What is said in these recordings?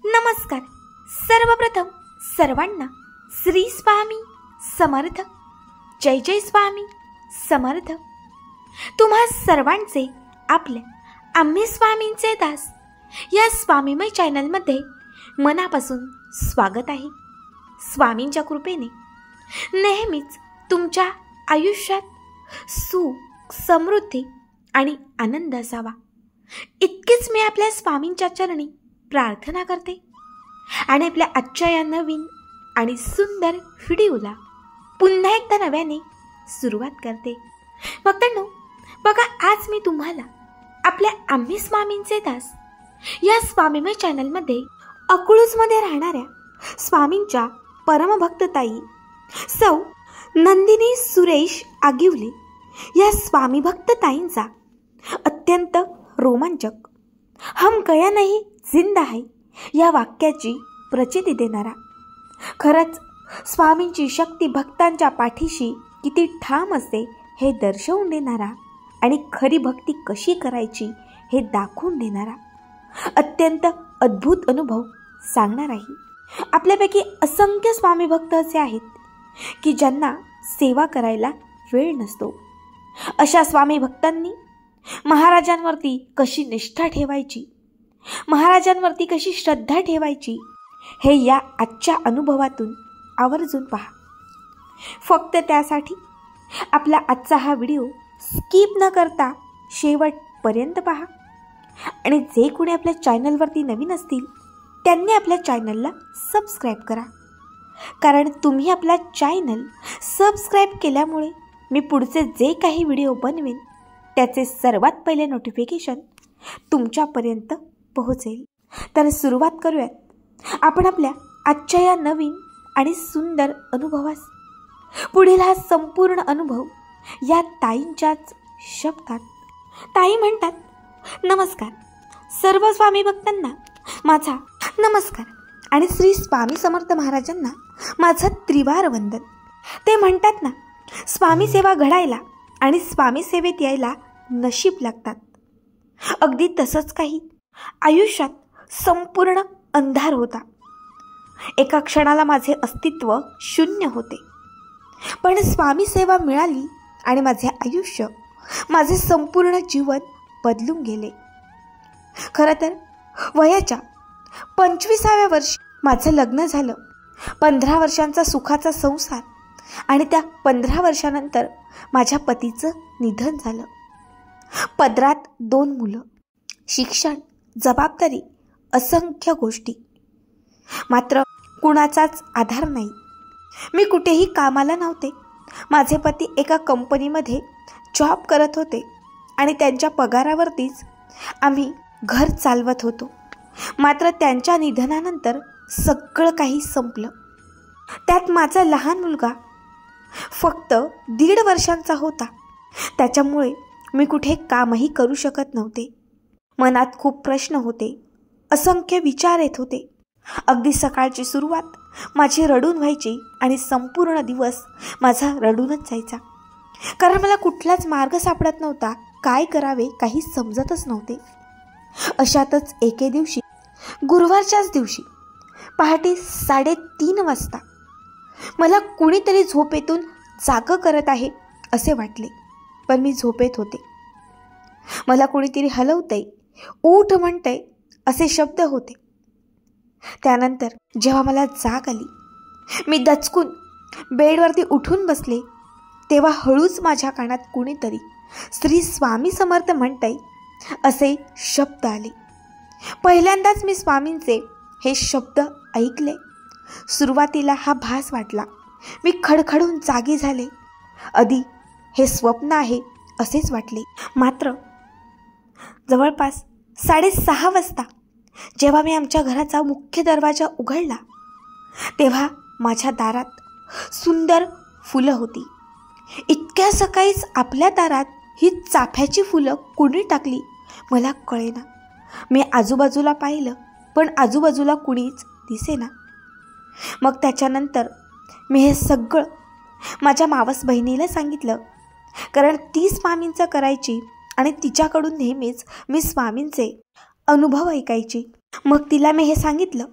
नमस्कार. सर्वप्रथम सर्वांना श्री स्वामी समर्थ. जय जय स्वामी समर्थ. तुम्हा सर्वांचे आपल्या आम्ही स्वामींचे दास या स्वामीमय चॅनलमध्ये मनापासून स्वागत आहे. स्वामींच्या कृपेने नेहमीच तुमच्या आयुष्यात सुख, समृद्धी आणि आनंद असावा इतकीच मी आपल्या स्वामींच्या चरणी प्रार्थना करते आणि आपल्या आजच्या या नवीन आणि सुंदर व्हिडिओला पुन्हा एकदा नव्याने सुरुवात करते. भक्तांनो, बघा, आज मी तुम्हाला आपल्या आम्ही स्वामींचे दास या स्वामीमय चॅनलमध्ये अकलूजमध्ये राहणाऱ्या स्वामींच्या परमभक्त ताई सौ नंदिनी सुरेश आगिवले या स्वामी भक्त ताईंचा अत्यंत रोमांचक हम गया नहीं जिंदा है या वाक्याची प्रचिती देणारा, खरंच स्वामींची शक्ती भक्तांच्या पाठीशी किती ठाम असते हे दर्शवून देणारा आणि खरी भक्ती कशी करायची हे दाखवून देणारा अत्यंत अद्भुत अनुभव सांगणार आहे. आपल्यापैकी असंख्य स्वामी भक्त असे आहेत की ज्यांना सेवा करायला वेळ नसतो. अशा स्वामी भक्तांनी महाराजांवरती कशी निष्ठा ठेवायची, महाराजांवरती कशी श्रद्धा ठेवायची हे या आजच्या अनुभवातून आवर्जून पहा. फक्त त्यासाठी आपला आजचा हा व्हिडिओ स्किप न करता शेवटपर्यंत पहा. आणि जे कोणी आपल्या चॅनलवरती नवीन असतील त्यांनी आपल्या चॅनलला सबस्क्राईब करा, कारण तुम्ही आपला चॅनल सबस्क्राईब केल्यामुळे मी पुढचे जे काही व्हिडिओ बनवेन त्याचे सर्वात पहिले नोटिफिकेशन तुमच्यापर्यंत पोहोचेल. तर सुरुवात करूयात आपण आपल्या आजच्या या नवीन आणि सुंदर अनुभवास. पुढील हा संपूर्ण अनुभव या ताईंच्याच शब्दात. ताई म्हणतात, नमस्कार सर्व स्वामी भक्तांना माझा नमस्कार आणि श्री स्वामी समर्थ महाराजांना माझं त्रिवार वंदन. ते म्हणतात ना, स्वामी सेवा घडायला आणि स्वामी सेवेत यायला नशीब लागतात. अगदी तसंच काही आयुष्यात संपूर्ण अंधार होता. एका क्षणाला माझे अस्तित्व शून्य होते, पण स्वामी सेवा मिळाली आणि माझे आयुष्य, माझे संपूर्ण जीवन बदलून गेले. खरं तर वयाच्या 25व्या वर्षी माझं लग्न झालं. 15 वर्षांचा सुखाचा संसार आणि त्या 15 वर्षानंतर माझ्या पतीचं निधन झालं. पदरात 2 मुलं, शिक्षण, जबाबदारी, असंख्य गोष्टी, मात्र कुणाचाच आधार नाही. मी कुठेही कामाला नव्हते. माझे पती एका कंपनीमध्ये जॉब करत होते आणि त्यांच्या पगारावरतीच आम्ही घर चालवत होतो. मात्र त्यांच्या निधनानंतर सगळं काही संपलं. त्यात माझा लहान मुलगा फक्त 1.5 वर्षांचा होता. त्याच्यामुळे मी कुठे कामही करू शकत नव्हते. मनात खूप प्रश्न होते, असंख्य विचार येत होते. अगदी सकाळची सुरुवात माझी रडून व्हायची आणि संपूर्ण दिवस माझा रडूनच जायचा, कारण मला कुठलाच मार्ग सापडत नव्हता. काय करावे काही समजतच नव्हते. अशातच एके दिवशी, गुरुवारच्याच दिवशी पहाटे 3:30 वाजता मला कुणीतरी झोपेतून जागं करत आहे असे वाटले, पण मी झोपेत होते. मला कुणीतरी हलवतंय, उठ म्हणतंय असे शब्द होते. त्यानंतर जेव्हा मला जाग आली, मी दचकून बेडवरती उठून बसले, तेव्हा हळूच माझ्या कानात कुणीतरी श्री स्वामी समर्थ म्हणतंय असे शब्द आले. पहिल्यांदाच मी स्वामींचे हे शब्द ऐकले. सुरुवातीला हा भास वाटला. मी खडखडून जागी झाले. आधी हे स्वप्न आहे असेच वाटले. मात्र जवळपास 6:30 वाजता जेव्हा मी आमच्या घराचा मुख्य दरवाजा उघडला, तेव्हा माझ्या दारात सुंदर फुलं होती. इतक्या सकाळीच आपल्या दारात ही चाफ्याची फुलं कोणी टाकली मला कळेना. मी आजूबाजूला पाहिलं, पण आजूबाजूला कुणीच दिसेना. मग त्याच्यानंतर मी हे सगळं माझ्या मावस बहिणीला सांगितलं, कारण ती स्वामींचं करायची आणि तिच्याकडून नेहमीच मी स्वामींचे अनुभव ऐकायची. मग तिला मी हे सांगितलं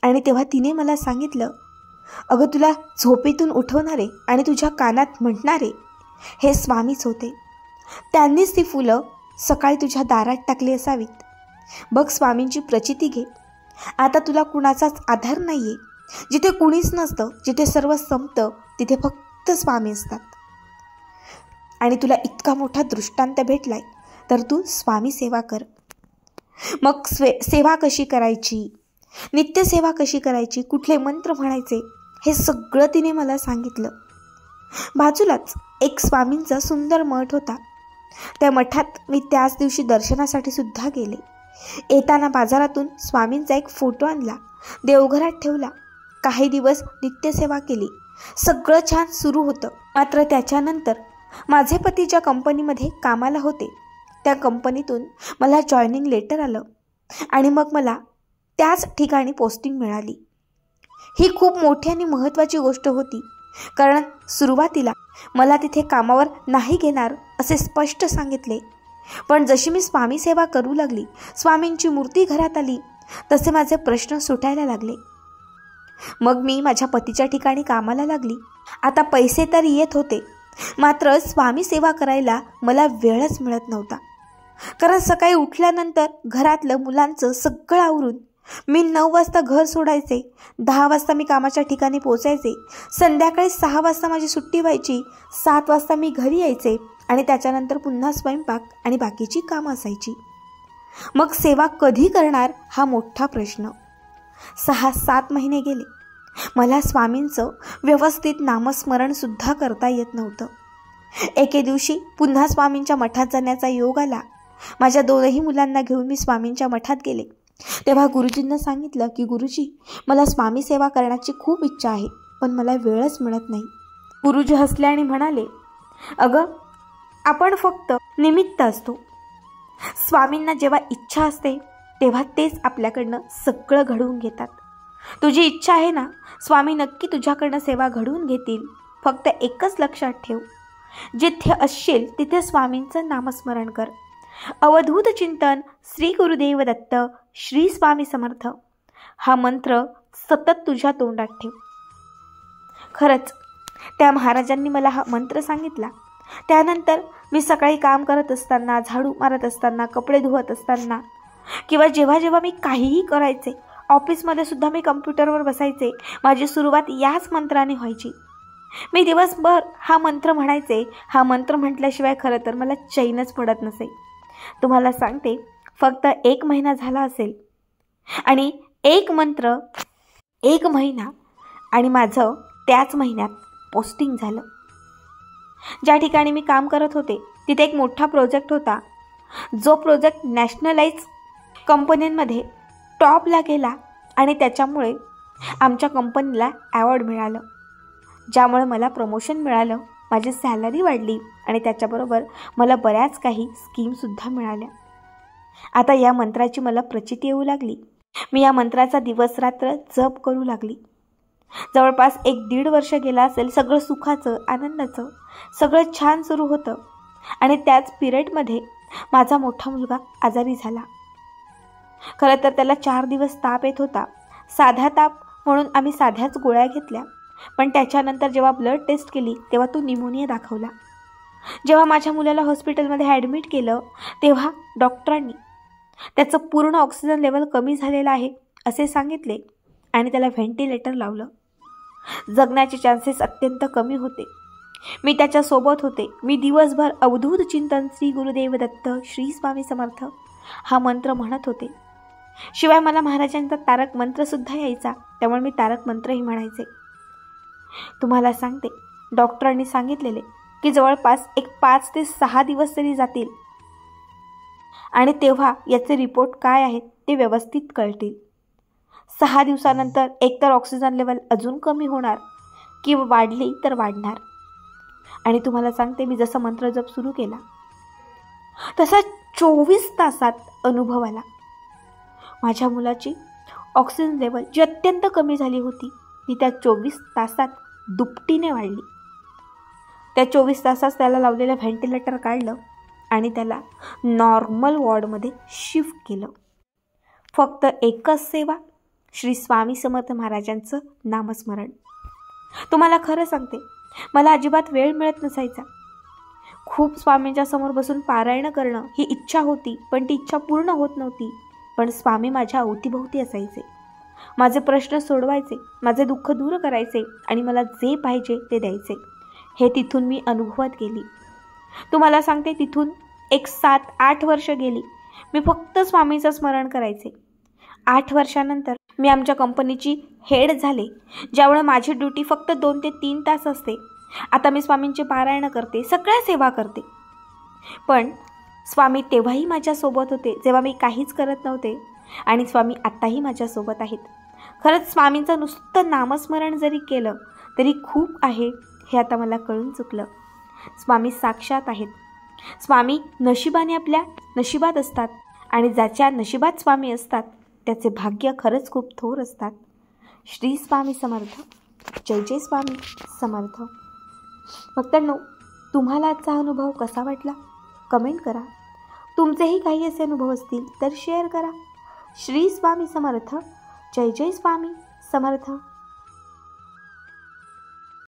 आणि तेव्हा तिने मला सांगितलं, अगं तुला झोपेतून उठवणारे आणि तुझ्या कानात म्हणणारे हे स्वामीच होते. त्यांनीच ती फुलं सकाळी तुझ्या दारात टाकली असावीत. बघ, स्वामींची प्रचिती घे. आता तुला कुणाचाच आधार नाही आहे. जिथे कुणीच नसतं, जिथे सर्व संपतं, तिथे फक्त स्वामी असतात. आणि तुला इतका मोठा दृष्टांत भेटलाय तर तू स्वामी सेवा कर. मग सेवा कशी करायची, नित्यसेवा कशी करायची, कुठले मंत्र म्हणायचे, हे सगळं तिने मला सांगितलं. बाजूलाच एक स्वामींचा सुंदर मठ होता. त्या मठात मी त्याच दिवशी दर्शनासाठी सुद्धा गेले. येताना बाजारातून स्वामींचा एक फोटो आणला, देवघरात ठेवला. काही दिवस नित्यसेवा केली. सगळं छान सुरू होतं. मात्र त्याच्यानंतर माझे पती ज्या कंपनीमध्ये कामाला होते त्या कंपनीतून मला जॉईनिंग लेटर आलं आणि मग मला त्याच ठिकाणी पोस्टिंग मिळाली. ही खूप मोठी आणि महत्त्वाची गोष्ट होती, कारण सुरुवातीला मला तिथे कामावर नाही घेणार असे स्पष्ट सांगितले. पण जशी मी स्वामी सेवा करू लागली, स्वामींची मूर्ती घरात आली, तसे माझे प्रश्न सुटायला लागले. मग मी माझ्या पतीच्या ठिकाणी कामाला लागली. आता पैसे तर येत होते, मात्र स्वामी सेवा करायला मला वेळच मिळत नव्हता. कारण सकाळी उठल्यानंतर घरातलं मुलांचं सगळं आवरून मी 9 वाजता घर सोडायचे, 10 वाजता मी कामाच्या ठिकाणी पोचायचे, संध्याकाळी 6 वाजता माझी सुट्टी व्हायची, 7 वाजता मी घरी यायचे आणि त्याच्यानंतर पुन्हा स्वयंपाक आणि बाकीची कामं असायची. मग सेवा कधी करणार हा मोठा प्रश्न. 6-7 महिने गेले. मला स्वामींचं व्यवस्थित नामस्मरणसुद्धा करता येत नव्हतं. एके दिवशी पुन्हा स्वामींच्या मठात जाण्याचा योग आला. माझ्या 2ही मुलांना घेऊन मी स्वामींच्या मठात गेले. तेव्हा गुरुजींना सांगितलं की गुरुजी, मला स्वामी सेवा करण्याची खूप इच्छा आहे, पण मला वेळच मिळत नाही. गुरुजी हसले आणि म्हणाले, अगं, आपण फक्त निमित्त असतो. स्वामींना जेव्हा इच्छा असते तेव्हा तेच आपल्याकडनं सगळं घडवून घेतात. तुझी इच्छा आहे ना, स्वामी नक्की तुझ्याकडनं सेवा घडवून घेतील. फक्त एकच लक्षात ठेव, जिथे असशील तिथे स्वामींचं नामस्मरण कर. अवधूत चिंतन श्री गुरुदेव दत्त, श्री स्वामी समर्थ हा मंत्र सतत तुझ्या तोंडात ठेव. खरंच त्या महाराजांनी मला हा मंत्र सांगितला. त्यानंतर मी सकाळी काम करत असताना, झाडू मारत असताना, कपडे धुवत असताना किंवा जेव्हा जेव्हा मी काहीही करायचे, ऑफिसमध्ये सुद्धा मी कम्प्युटरवर बसायचे, माझी सुरुवात याच मंत्राने व्हायची. मी दिवसभर हा मंत्र म्हणायचे. हा मंत्र म्हटल्याशिवाय खरं तर मला चैनच पडत नसे. तुम्हाला सांगते, फक्त 1 महिना झाला असेल आणि 1 मंत्र 1 महिना आणि माझं त्याच महिन्यात पोस्टिंग झालं. ज्या ठिकाणी मी काम करत होते तिथे एक मोठा प्रोजेक्ट होता. जो प्रोजेक्ट नॅशनलाइज कंपन्यांमध्ये टॉपला गेला आणि त्याच्यामुळे आमच्या कंपनीला ॲवॉर्ड मिळालं, ज्यामुळे मला प्रमोशन मिळालं, माझी सॅलरी वाढली आणि त्याच्याबरोबर मला बऱ्याच काही स्कीमसुद्धा मिळाल्या. आता या मंत्राची मला प्रचिती येऊ लागली. मी या मंत्राचा दिवस रात्र जप करू लागली. जवळपास 1-1.5 वर्ष गेला असेल. सगळं सुखाचं, आनंदाचं, सगळं छान सुरू होतं आणि त्याच पिरियडमध्ये माझा मोठा मुलगा आजारी झाला. खरं तर त्याला 4 दिवस ताप येत होता. साधा ताप म्हणून आम्ही साध्याच गोळ्या घेतल्या, पण त्याच्यानंतर जेव्हा ब्लड टेस्ट केली तेव्हा तो निमोनिया दाखवला. जेव्हा माझ्या मुलाला हॉस्पिटलमध्ये ॲडमिट केलं तेव्हा डॉक्टरांनी त्याचं पूर्ण ऑक्सिजन लेवल कमी झालेलं आहे असे सांगितले आणि त्याला व्हेंटिलेटर लावलं. जगण्याचे चान्सेस अत्यंत कमी होते. मी त्याच्यासोबत होते. मी दिवसभर अवधूत चिंतन श्री गुरुदेव दत्त, श्री स्वामी समर्थ हा मंत्र म्हणत होते. शिवाय मला महाराजांचा तारक मंत्रसुद्धा यायचा, त्यामुळे मी तारक मंत्रही म्हणायचे. तुम्हाला सांगते, डॉक्टरांनी सांगितलेले की जवळपास 5 ते 6 दिवस तरी जातील आणि तेव्हा याचे रिपोर्ट काय आहेत ते व्यवस्थित कळतील. 6 दिवसानंतर एकतर ऑक्सिजन लेवल अजून कमी होणार किंवा वाढली तर वाढणार. आणि तुम्हाला सांगते, मी जसा मंत्र जप सुरू केला तसा 24 तासात अनुभव आला. माझ्या मुलाची ऑक्सिजन लेवल जी अत्यंत कमी झाली होती ती त्या 24 तासात दुपटीने वाढली. त्या 24 तासात त्याला लावलेलं व्हेंटिलेटर काढलं आणि त्याला नॉर्मल वॉर्डमध्ये शिफ्ट केलं. फक्त एकच सेवा, श्री स्वामी समर्थ महाराजांचं नामस्मरण. तुम्हाला खरं सांगते, मला अजिबात वेळ मिळत नसायचा. खूप स्वामींच्या समोर बसून पारायण करणं ही इच्छा होती, पण ती इच्छा पूर्ण होत नव्हती. पण स्वामी माझ्या अवतीभोवती असायचे, माझे प्रश्न सोडवायचे, माझे दुःख दूर करायचे आणि मला जे पाहिजे ते द्यायचे. हे तिथून मी अनुभवत गेली. तुम्हाला सांगते, तिथून एक 7-8 वर्ष गेली. मी फक्त स्वामीचं स्मरण करायचे. 8 वर्षानंतर मी आमच्या कंपनीची हेड झाले, ज्यामुळे माझी ड्युटी फक्त 2 ते 3 तास असते. आता मी स्वामींचे पारायण करते, सगळ्या सेवा करते. पण स्वामी तेव्हाही माझ्यासोबत होते जेव्हा मी काहीच करत नव्हते, आणि स्वामी आत्ताही माझ्यासोबत आहेत. खरंच स्वामींचं नुसतं नामस्मरण जरी केलं तरी खूप आहे, हे आता मला कळून चुकलं. स्वामी साक्षात आहेत. स्वामी नशिबाने आपल्या नशिबात असतात, आणि ज्याच्या नशिबात स्वामी असतात त्याचे भाग्य खरंच खूप थोर असतात. श्री स्वामी समर्थ. जय जय स्वामी समर्थ. भक्तांनो, तुम्हाला आजचा अनुभव कसा वाटला कमेंट करा. तुमचेही काही असे अनुभव असतील तर शेअर करा. श्री स्वामी समर्थ. जय जय स्वामी समर्थ.